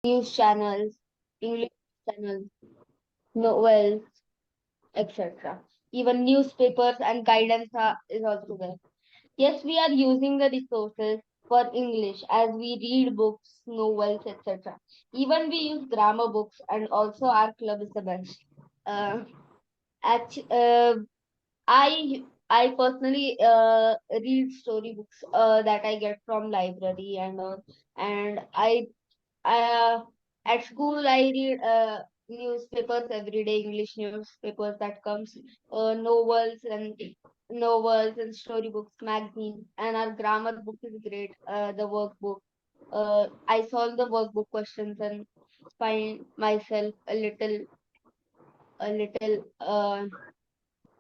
news channels, English channels, novels, etc. Even newspapers and guidance is also there. Yes, we are using the resources for English as we read books, novels, etc. Even we use grammar books, and also our club is the best. Uh, act, uh, I personally read storybooks that I get from library and all, and I at school I read newspapers every day, English newspapers that comes, novels and storybooks, magazines, and our grammar book is great. The workbook. I solve the workbook questions and find myself a little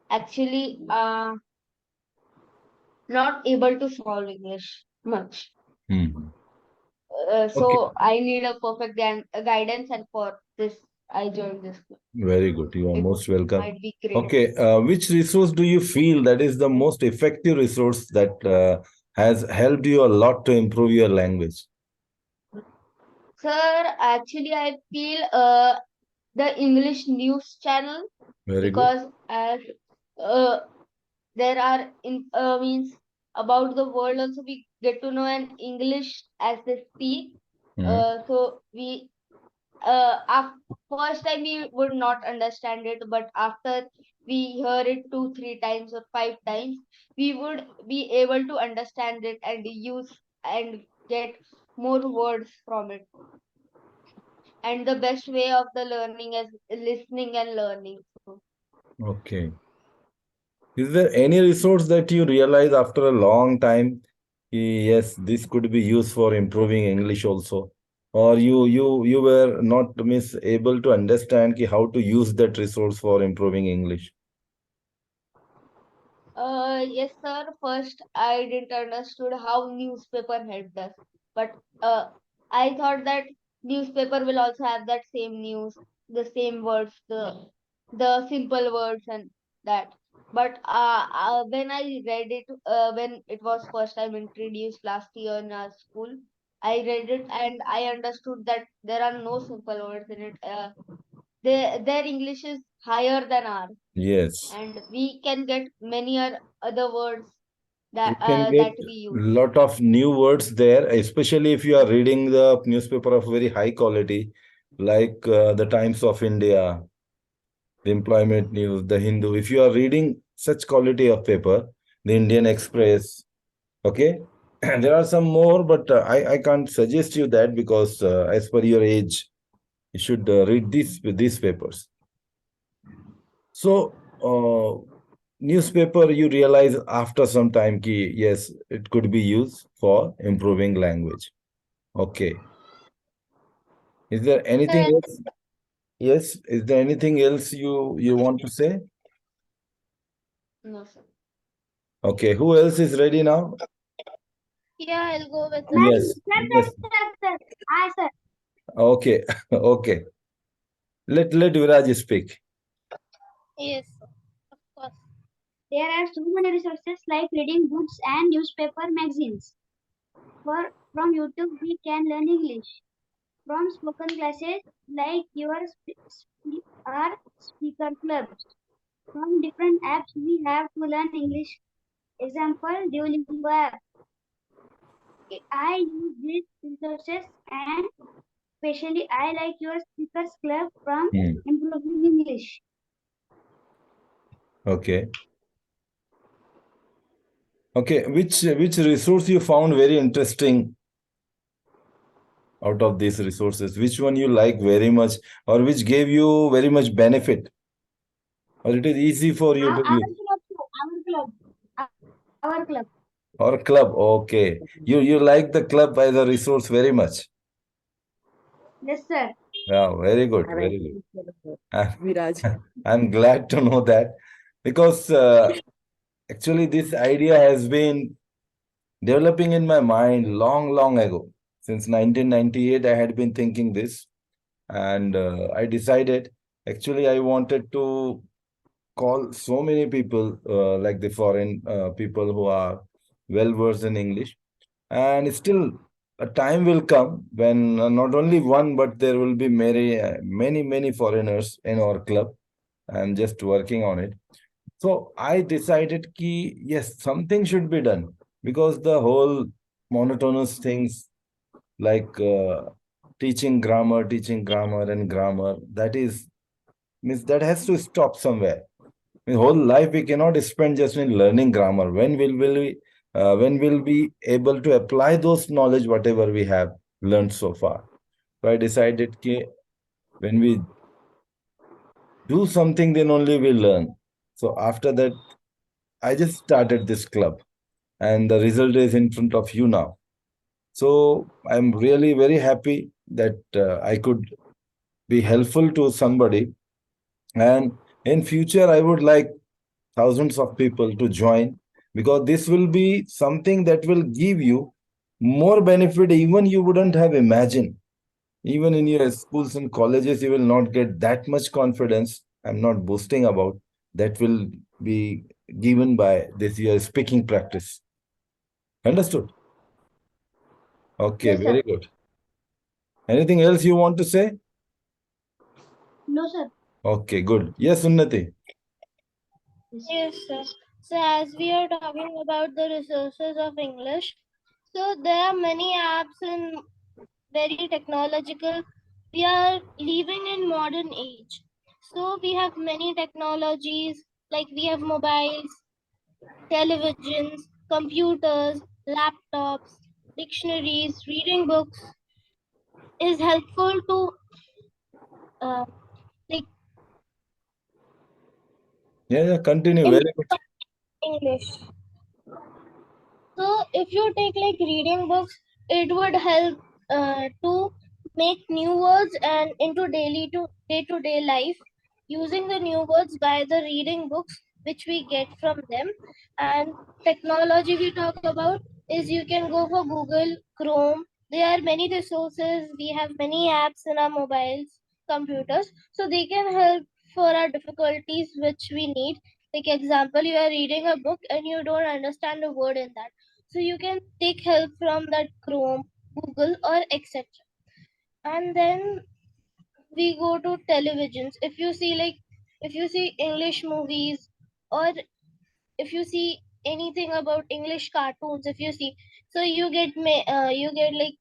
actually not able to solve English much. Hmm. Okay, So I need a perfect guidance, and for this, I joined this club. very good. You are It most welcome. might be great. Okay, which resource do you feel that is the most effective resource that has helped you a lot to improve your language? Sir, actually, I feel the English news channel, Very good. because as uh, there are in means about the world also we get to know an English as they speak. Hmm. So we first time we would not understand it, but after we hear it two, three times or five times, we would be able to understand it and use and get more words from it. And the best way of the learning is listening and learning. So, Okay. Is there any resource that you realize after a long time? Yes, this could be used for improving English also. Or you were not miss able to understand how to use that resource for improving English. yes, sir. First, I didn't understood how newspaper helped us, but uh, I thought that newspaper will also have that same news, the same words, the simple words and that. But when I read it, when it was first time introduced last year in our school, I read it and I understood that there are no simple words in it. Their English is higher than ours, Yes. and we can get many other words You that can get that we use. lot of new words there, especially if you are reading the newspaper of very high quality, like the Times of India, the Employment News, the Hindu. If you are reading such quality of paper, the Indian Express, okay, and there are some more, but I can't suggest you that because as per your age, you should read these papers. So, newspaper, you realize after some time, ki, yes, it could be used for improving language. Okay. Is there anything Sir, else? Yes. Is there anything else you want to say? no, sir. Okay. Who else is ready now? Yeah, I'll go with Sir, it. Yes. Yes. sir. I, sir. Okay. Okay. Let Viraj speak. Yes, of course. There are so many resources like reading books and newspaper magazines. From YouTube, we can learn English. From spoken classes like our speaker clubs. From different apps, we have to learn English. Example, Duolingo app. I use these resources and especially I like your speakers club from Hmm. improving English. Okay. Okay. Which resource you found very interesting out of these resources? Which one you like very much, or which gave you very much benefit, or it is easy for you to Our use? club, sir, our club. Or club. Okay. You like the club as a resource very much. Yes, sir. Yeah, very good, I very like good. Viraj. I'm glad to know that because actually this idea has been developing in my mind long, long ago. Since 1998, I had been thinking this, and I decided actually I wanted to call so many people like the foreign people who are well versed in English, and still a time will come when not only one, but there will be many foreigners in our club. I'm just working on it. So I decided ki yes, something should be done because the whole monotonous things like teaching grammar and grammar, that is means that has to stop somewhere. In whole life we cannot spend just in learning grammar. When will we able to apply those knowledge whatever we have learned so far? So I decided that when we do something, then only we learn. So after that, I just started this club, and the result is in front of you now. So I'm really very happy that I could be helpful to somebody. And in future, I would like thousands of people to join, because this will be something that will give you more benefit even you wouldn't have imagined. Even in your schools and colleges, you will not get that much confidence. I'm not boasting about that will be given by this your speaking practice. Understood? Okay, Yes, very sir. good. Anything else you want to say? No, sir. Okay, good. Yes, Unnati. Yes, sir. So as we are talking about the resources of English, so there are many apps and very technological. We are living in modern age. So we have many technologies like we have mobiles, televisions, computers, laptops, dictionaries, reading books is helpful to uh, like Yeah, continue. Very good. improve English. So if you take like reading books, it would help to make new words and into daily to day-to-day life using the new words by the reading books which we get from them. And technology we talk about is you can go for Google, Chrome. There are many resources. We have many apps in our mobiles, computers, so they can help for our difficulties which we need. Like example, you are reading a book and you don't understand a word in that, so you can take help from that Chrome, Google, or etc. And then we go to televisions. If you see English movies, or if you see anything about English cartoons, if you see, so you get like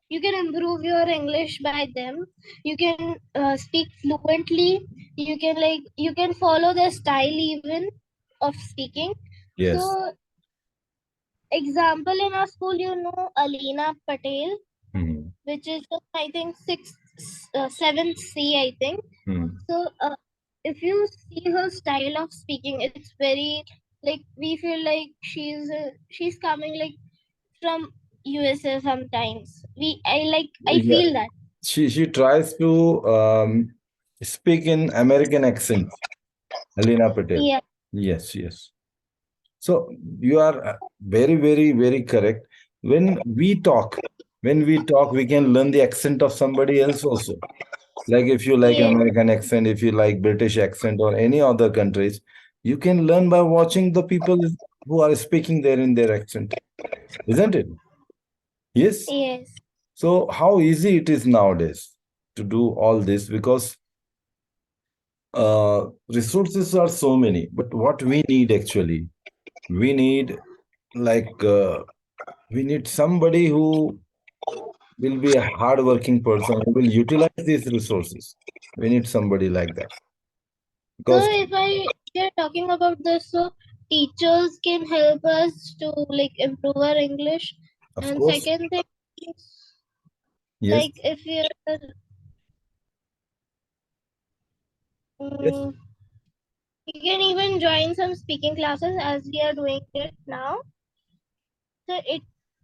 you can improve your English by them. You can speak fluently. You can follow their style even of speaking. Yes. So example, in our school, Alina Patel, Hmm. which is I think seventh C, I think. Hmm. So if you see her style of speaking, it's very like we feel like she's coming like from USA sometimes. I Yeah. feel that. She tries to speak in American accent. Alina Patel. Yeah. Yes, yes. So you are very correct. When we talk, we can learn the accent of somebody else also. Like if you like Yeah. American accent, if you like British accent or any other countries, you can learn by watching the people who are speaking there in their accent, isn't it? Yes. Yes. So how easy it is nowadays to do all this, because resources are so many, but what we need actually, we need like we need somebody who will be a hardworking person who will utilize these resources. We need somebody like that, So because we are talking about this, so teachers can help us to like improve our English. of And course, second thing is yes, like if we are yes, mm, you can even join some speaking classes as we are doing it now. So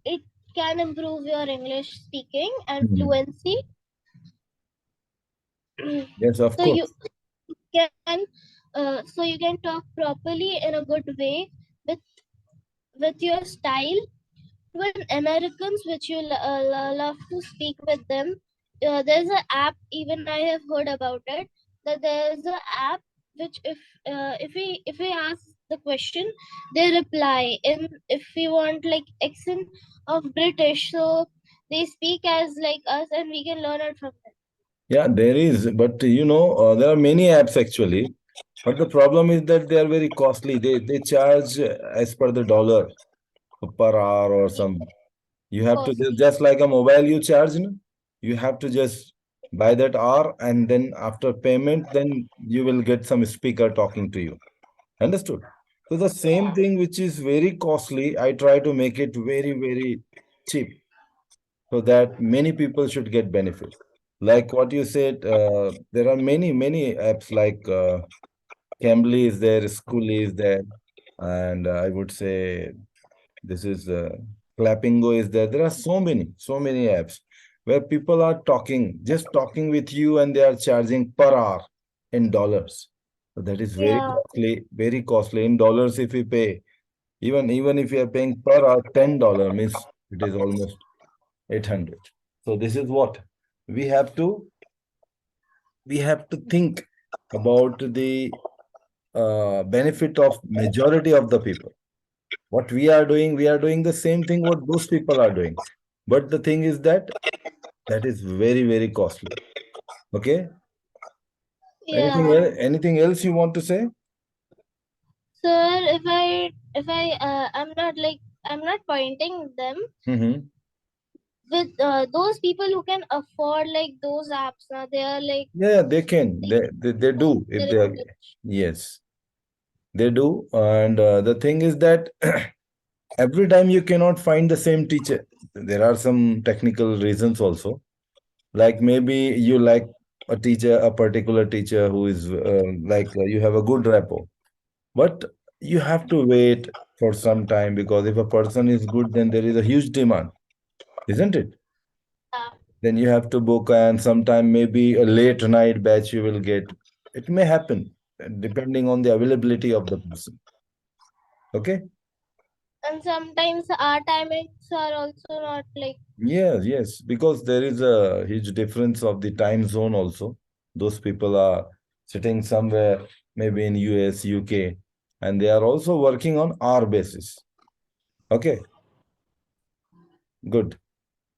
it can improve your English speaking and mhm, fluency. yes, of So you course, can so you can talk properly in a good way with your style. Even Americans, which you love to speak with them, there's an app. Even I have heard about it. That there's an app which, if we ask the question, they reply. In if we want like accent of British, so they speak as like us, and we can learn it from them. Yeah, there is, but there are many apps actually. But the problem is that they are very costly. They charge as per the dollar per hour or Yeah, some. You have to costly. just like a mobile you charge, no? You have to just buy that hour, and then after payment, then you will get some speaker talking to you. Understood? So the same thing which is very costly, I try to make it very, very cheap so that many people should get benefit. Like what you said, there are many, many apps like Cambly is there, Schooly is there, and I would say this is Clappingo is there. There are so many apps where people are talking, just talking with you, and they are charging per hour in dollars. So that is Yeah, very costly in dollars. If we pay, even if you are paying per hour $10 means it is almost 800. So this is what we have to we have to think about the benefit of majority of the people. What we are doing the same thing what those people are doing. But the thing is that that is very, very costly. Okay. yeah. Anything else you want to say? Sir, if I I'm not pointing them Mm-hmm. with those people who can afford like those apps. Now they are like Yeah, they can. they They want do if their they are. English. Yes, they do. And the thing is that every time you cannot find the same teacher. There are some technical reasons also. Like maybe you like a teacher, a particular teacher who is you have a good rapport. But you have to wait for some time because if a person is good, then there is a huge demand, isn't it? Yeah. Then you have to book, and sometime maybe a late night batch you will get. It may happen depending on the availability of the person. Okay. And sometimes our timings are also not like Yes, yes, because there is a huge difference of the time zone also. Those people are sitting somewhere, maybe in US, UK, and they are also working on hour basis. Okay, good.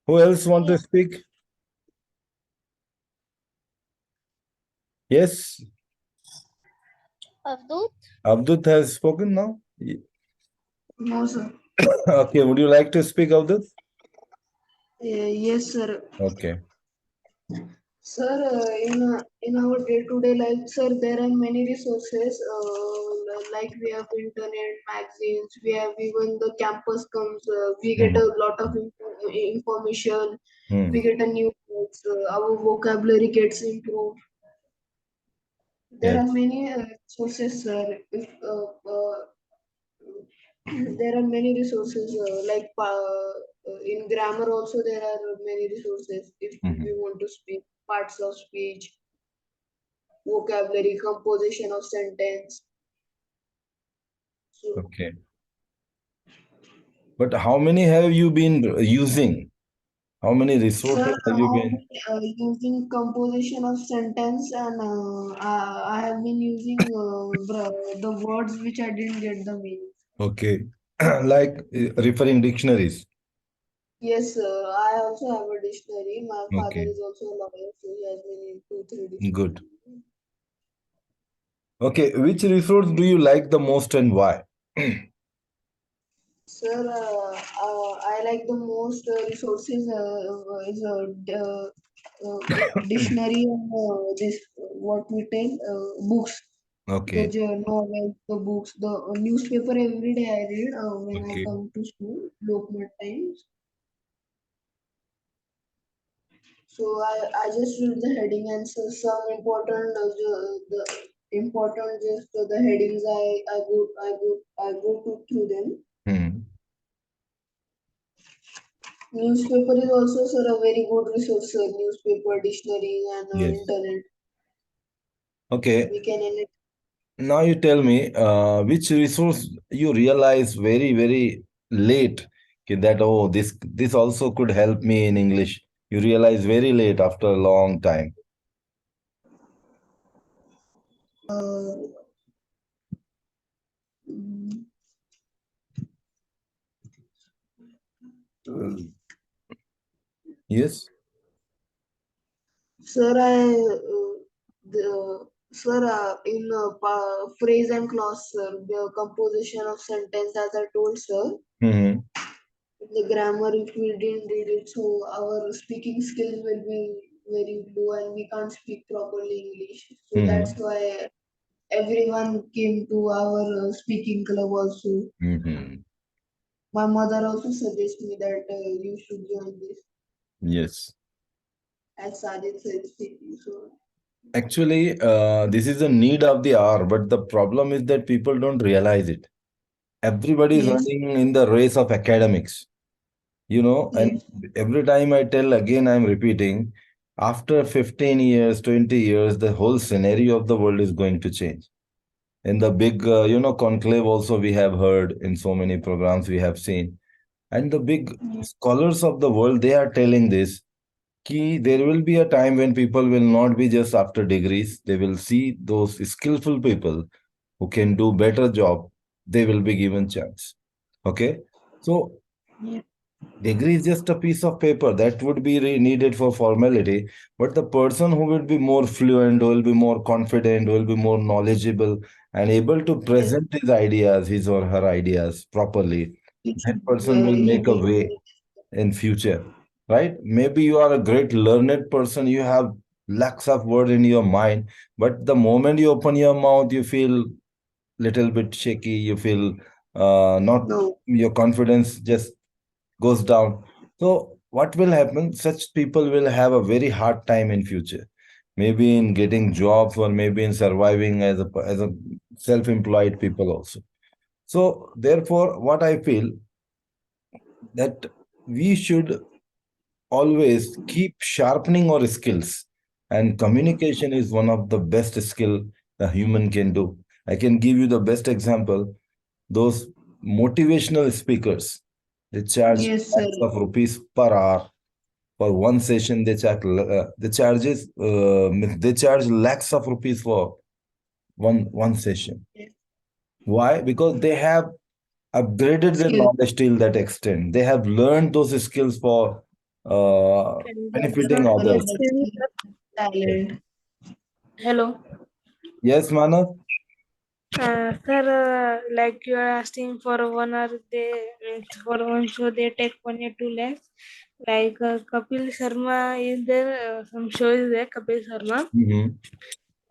Who else want yeah. to speak? Yes, Avdut, Abdut has spoken now. No, sir. Okay, would you like to speak, Abdut? Yes, sir. Okay. Sir, in our day-to-day life, sir, there are many resources. Like we have internet, magazines. We have even the campus comes. We get Hmm. a lot of information. Hmm. We get a new words. Our vocabulary gets improved. There are Yes. many sources, sir. If there are many resources in grammar also there are many resources if we Mhm. want to speak parts of speech, vocabulary, composition of sentence. So Okay. But how many have you been using? How many sir, resources have you been? using composition of sentence and I have been using the words which I didn't get the meaning. Okay. Like referring dictionaries. Yes, sir. I also have a dictionary. My father Okay. is also a lawyer, so he has many two, three Good. dictionaries. Okay. Which resource do you like the most and why? Sir, I like the most resources is dictionary and this what we tell books, the Okay. novels, the books, the newspaper every day I read when I Okay. come to school, Lokmat Times. So I just read the heading and so some important the important just the headings I go to through them. Hmm. Newspaper is also sir a very good resource, sir. Newspaper, dictionary, and Yes. internet. Okay. We can edit. Now you tell me which resource you realize very, very late that oh this also could help me in English. You realize very late after a long time. Uh, Uh, yes. Sir, in phrase and clause, sir, the composition of sentence, as I told, sir, Hmm. the grammar, if we didn't read it, so our speaking skills will be very low and we can't speak properly English. So that's Hmm. why everyone came to our speaking club also. Hmm. My mother also suggested me that you should join this, Yes. as Sajid said, speaking. So Actually, this is a need of the hour, but the problem is that people don't realize it. Everybody is yes, running in the race of academics, and yes, every time I tell again, I'm repeating, after 15 years, 20 years, the whole scenario of the world is going to change. In the big, conclave also we have heard in so many programs we have seen. And the big yes, scholars of the world, they are telling this कि there will be a time when people will not be just after degrees. They will see those skillful people who can do better job. They will be given chance. Okay. So yes, degree is just a piece of paper that would be needed for formality. But the person who will be more fluent, who will be more confident, who will be more knowledgeable and able to yes. present his ideas, his or her ideas properly, He that should, person will he make a be way in future, right? Maybe you are a great learned person, you have lakhs of word in your mind, but the moment you open your mouth, you feel little bit shaky, you feel not, no. your confidence just goes down. So what will happen? Such people will have a very hard time in future, maybe in getting jobs or maybe in surviving as a self-employed people also. So therefore, what I feel that we should always keep sharpening our skills, and communication is one of the best skill a human can do. I can give you the best example. Those motivational speakers, they charge Yes, sir. lakhs of rupees per hour for one session. They charge lakhs of rupees for one session. Why? Because they have upgraded their Skill. knowledge till that extent. They have learned those skills for benefiting Sir, others. that skill, talent. Hello. Yes, Manav? Sir, like you are asking for 1 hour, they for one show they take 1 or 2 lakhs. Like Kapil Sharma is there, some show is there, Kapil Sharma. Mhm.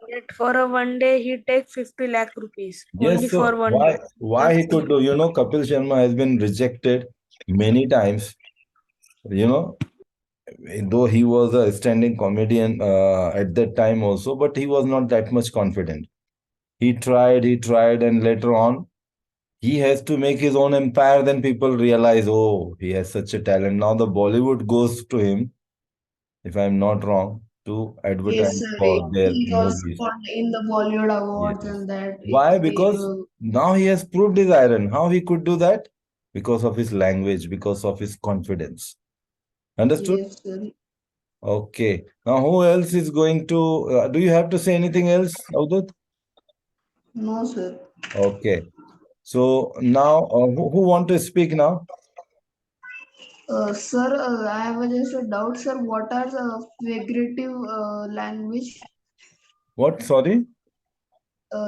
Yet for a 1 day he take 50 lakh rupees only Yes, for so one why day. why he That's could do? Kapil Sharma has been rejected many times. You know, though he was a standing comedian at that time also, but he was not that much confident. He tried, and later on, he has to make his own empire. Then people realize, oh, he has such a talent. Now the Bollywood goes to him, if I'm not wrong, to Yes, advertise sir. for their He also movies. got in the Bollywood awards Yes. and that. Why? Because now he has proved his iron. How he could do that? Because of his language, because of his confidence. Understood? Yes, sir. Okay. Now, who else is going to? Do you have to say anything else, Avdut? No, sir. Okay. So now, who want to speak now? Sir, I have just a doubt, sir. What are the figurative language? What? Sorry?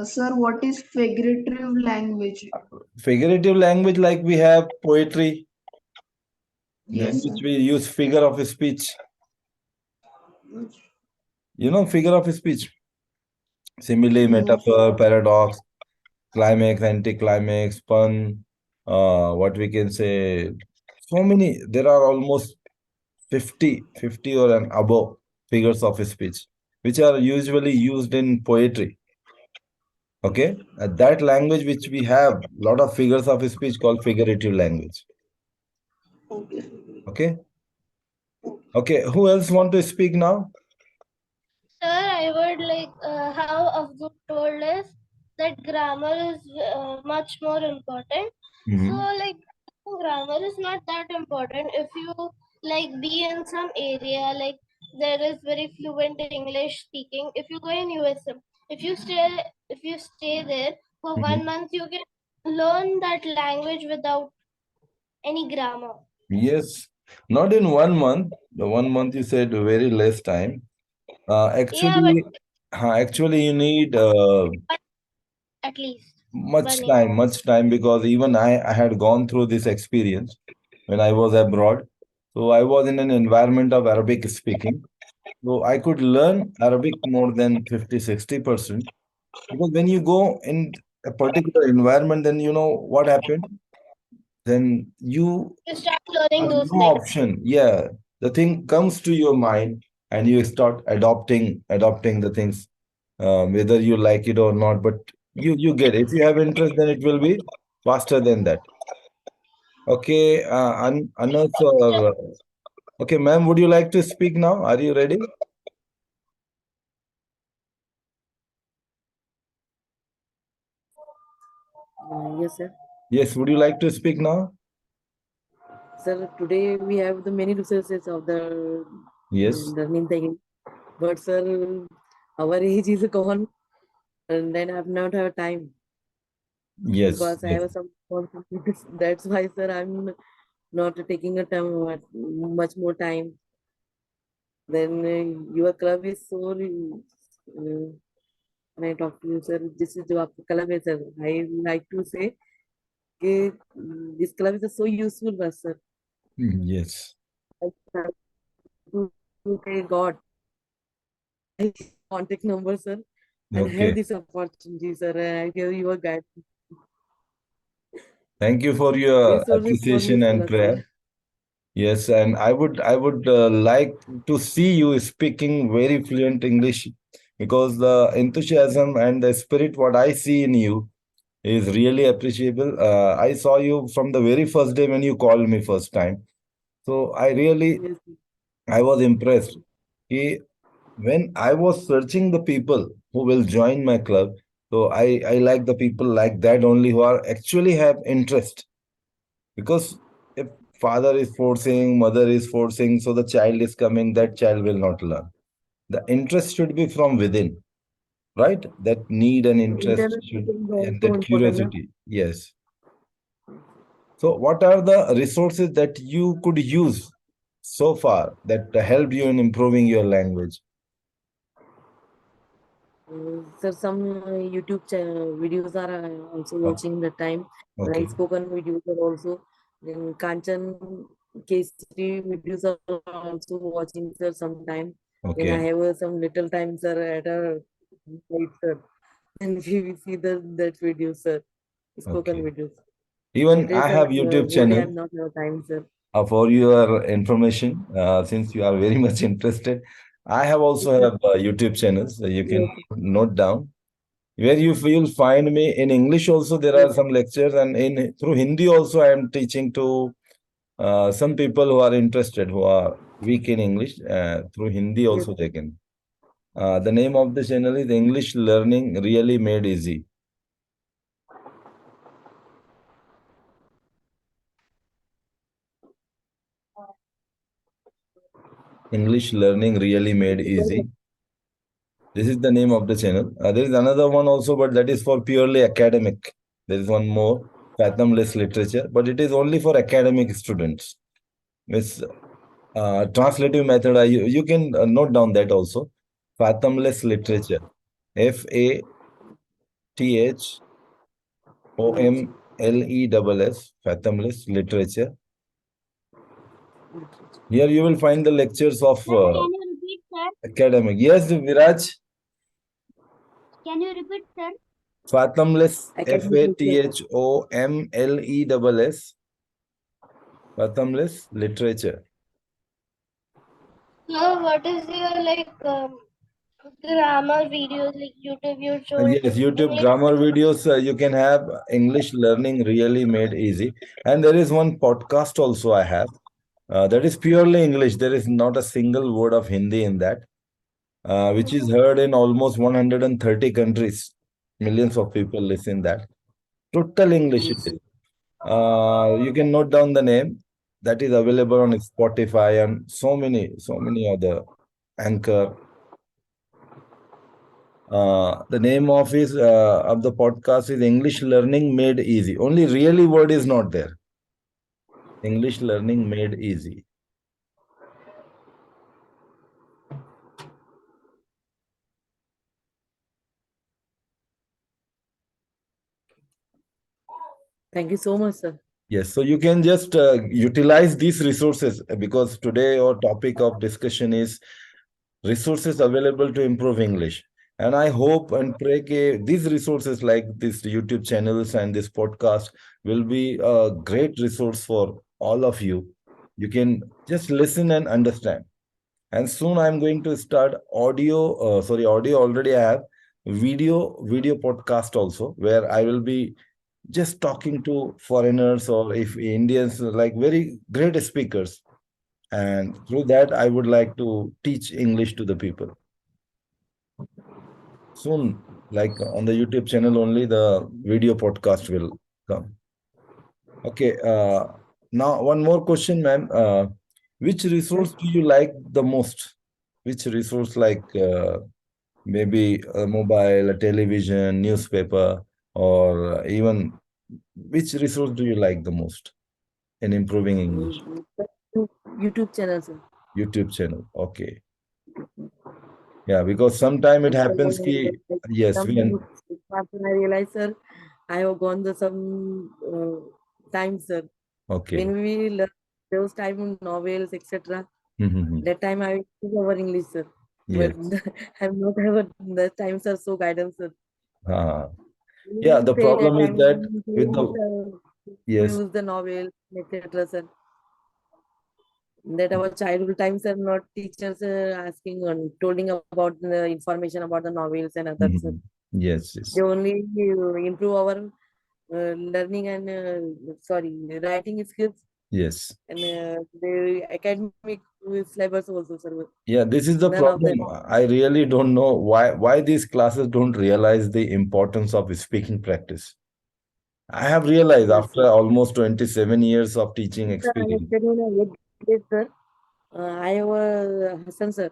Sir, what is figurative language? Figurative language, like we have poetry, in Yes, which sir. we use figure of speech. Figure of speech. Simile, No, sir. metaphor, paradox, climax, anticlimax, pun, what we can say. So many, there are almost 50 or an above figures of speech, which are usually used in poetry. Okay. That language which we have, lot of figures of speech called figurative language. Okay, sir. Okay. Okay. Who else want to speak now? Sir, I would like how Abdul told us that grammar is much more important. So, Hmm. like, grammar is not that important if you like be in some area like there is very fluent English speaking. If you go in USA, if you stay if you stay there for Hmm. 1 month, you can learn that language without any grammar. Yes, not in 1 month. The 1 month you said very less time. Yeah, but Actually, you need at least 1 year. much time because even I had gone through this experience when I was abroad. So I was in an environment of Arabic speaking. So I could learn Arabic more than 50-60%. Because when you go in a particular environment, then you know what happened. Then you You start learning have those no things. option. Yeah, the thing comes to your mind, and you start adopting the things, whether you like it or not. But you get it. If you have interest, then it will be faster than that. Okay, Anas or okay, ma'am, would you like to speak now? Are you ready? Yes, sir. Yes, would you like to speak now? Sir, today we have the many resources of the Yes, learning thing. But sir, our age is gone and then I have not have time yes, because I yes. have some responsibilities. That's why, sir, I'm not taking a time much more time. Then your club is so when I talk to you, sir, this is जो आपका club है, sir. I like to say कि this club is so useful, sir. Yes. I try to say God contact number, sir, and have Okay. this opportunity, sir. And I give you a guide. Thank you for your It's so appreciation responsible, and sir. prayer. Yes, and I would like to see you speaking very fluent English because the enthusiasm and the spirit what I see in you is really appreciable. I saw you from the very first day when you called me first time. So Yes, I was impressed. Ki when I was searching the people who will join my club, so I like the people like that only who are actually have interest. Because if father is forcing, mother is forcing, so the child is coming, that child will not learn. The interest should be from within, right? That need and interest internet should, is and also that important, na? curiosity. Yes. So, what are the resources that you could use so far that helped you in improving your language? Sir, some YouTube videos are also Oh, watching the time. Like okay, spoken videos are also. Then Kanchan Kesari videos are also watching, sir, sometime. When I okay, have some little time, sir, at a night, sir. And we will see that video, sir. Spoken okay. videos. Even Today, I sir, have YouTube whole day channel. I'm not have time, sir. For your information, since you are very much interested, I have also have YouTube channels. You can Yes, note down where you will find me in English. Also, there are yes, some lectures, and in through Hindi also, I am teaching to some people who are interested, who are weak in English. Through Hindi yes. also they can. The name of the channel is English Learning Really Made Easy. English Learning Really Made Easy. This is the name of the channel. There is another one also, but that is for purely academic. There is one more, Fathomless Literature, but it is only for academic students. With translative method, you can note down that also. Fathomless Literature. Fathomless, Fathomless Literature. Here you will find the lectures of Sir, can you repeat, sir? academic. Yes, Viraj. Can you repeat, sir? Fathomless, Academic literature. Fathomless, Fathomless Literature. No, what is your like grammar videos like YouTube? You show it Yes, in YouTube English. grammar videos. You can have English learning really made easy. And there is one podcast also I have. That is purely English. There is not a single word of Hindi in that, which is heard in almost 130 countries. Millions of people listen that. Total English it Yes. is. You can note down the name. That is available on Spotify and so many other Anchor. The name of the podcast is English Learning Made Easy. Only really word is not there. English learning made easy. Thank you so much, sir. Yes, so you can just utilize these resources because today our topic of discussion is resources available to improve English. And I hope and pray that these resources like this YouTube channels and this podcast will be a great resource for all of you. You can just listen and understand. And soon I'm going to start audio already I have, video podcast also, where I will be just talking to foreigners or if Indians like very great speakers. And through that, I would like to teach English to the people. Soon, like on the YouTube channel only, the video podcast will come. Okay. Now, one more question, ma'am. Which Yes. resource do you like the most? Which resource, like maybe a mobile, a television, newspaper, or even which resource do you like the most in improving English? YouTube channel, sir. YouTube channel. Okay. Yeah, because sometime it happens ki, yes, Some when, after I realize, sir, I have gone the some time, sir. okay. When we learn those time on novels, etc. Mhm. That time I speak over English, sir. But Yes. I'm not ever that time, sir. So guidance, sir. Uh, yeah, You the say problem that is time that to with use the, yes. the novel, etc. Sir. That our childhood times are not teachers asking and telling about the information about the novels and others. Sir. Mhm. Yes, They yes, only improve our learning and sorry writing skills yes. and the academic syllabus also, sir. Yeah, this is the None of them. problem. I really don't know why these classes don't realize the importance of speaking practice. I have realized Yes, after sir. almost 27 years of teaching Sir, I was experience. studying in a eighth grade, sir. I have a Hassan sir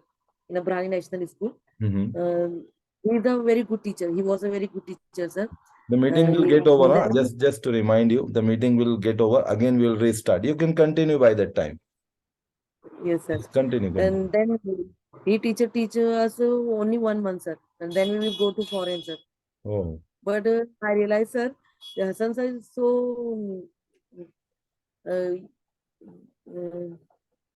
in a Brahmi National School. Mhm. He's a very good teacher. He was a very good teacher, sir. The meeting will get over, huh? Then, Just to remind you, the meeting will get over. Again, we'll restart. You can continue by that time. yes, sir. Yes, continue, continue. And then he teach us only 1 month, sir. And then we will go to foreign, sir. Oh, But I realize, sir, the Hassan sir is so uh,